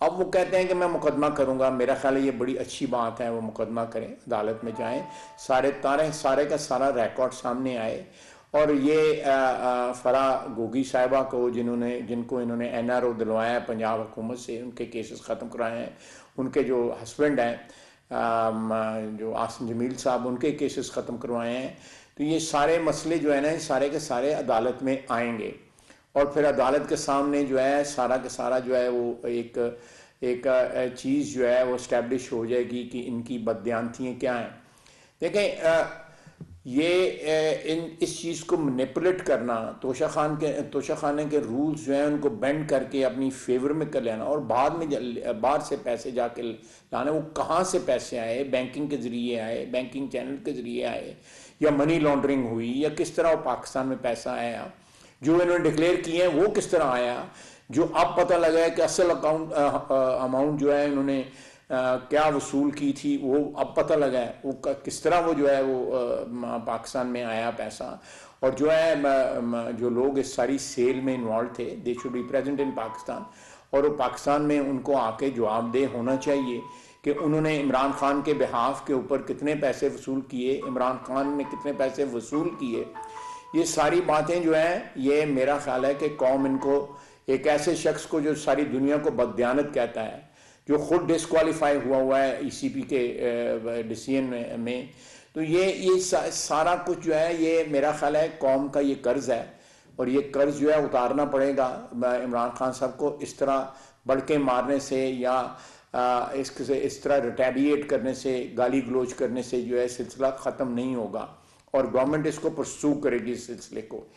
अब वो कहते हैं कि मैं मुकदमा करूंगा। मेरा ख्याल है ये बड़ी अच्छी बात है, वो मुकदमा करें, अदालत में जाएं, सारे का सारा रिकॉर्ड सामने आए। और ये फरा गोगी साहिबा को जिनको इन्होंने NRO दिलवाया है पंजाब हुकूमत से, उनके केसेस ख़त्म कराए हैं। उनके जो हस्बैंड हैं जो आसिम जमील साहब, उनके केसेस ख़त्म करवाए हैं। तो ये सारे मसले जो है ना, सारे के सारे अदालत में आएंगे और फिर अदालत के सामने जो है सारा का सारा जो है वो एक एक चीज़ जो है वो इस्टेब्लिश हो जाएगी कि इनकी बददियानतियाँ क्या हैं। देखें, इस चीज़ को मैनिपुलेट करना, तोशा खाने के रूल्स जो हैं उनको बेंड करके अपनी फेवर में कर लेना और बाद में बाहर से पैसे जाके लाने। वो कहाँ से पैसे आए? बैंकिंग के ज़रिए आए, बैंकिंग चैनल के ज़रिए आए, या मनी लॉन्ड्रिंग हुई, या किस तरह पाकिस्तान में पैसा आया? जो इन्होंने डिक्लेयर किए हैं वो किस तरह आया? जो अब पता लगा है कि असल अमाउंट जो है इन्होंने क्या वसूल की थी, वो अब पता लगा है वो किस तरह वो जो है वो पाकिस्तान में आया पैसा। और जो है जो लोग इस सारी सेल में इन्वॉल्व थे, they should be present in Pakistan, और वो पाकिस्तान में उनको आके जवाबदेह होना चाहिए कि उन्होंने इमरान खान के बिहाफ के ऊपर कितने पैसे वसूल किए, इमरान खान ने कितने पैसे वसूल किए। ये सारी बातें जो हैं, ये मेरा ख्याल है कि कौम इनको, एक ऐसे शख्स को जो सारी दुनिया को बददियानत कहता है, जो खुद डिस्क्वालीफाई हुआ है ECP के डिसीजन में, तो ये सारा कुछ जो है, ये मेरा ख्याल है कौम का ये कर्ज है। और ये कर्ज जो है उतारना पड़ेगा इमरान खान साहब को। इस तरह बढ़ के मारने से या इस तरह रिटेलिएट करने से, गाली गलोच करने से जो है सिलसिला ख़त्म नहीं होगा और गवर्नमेंट इसको परसू करेगी इस सिलसिले को।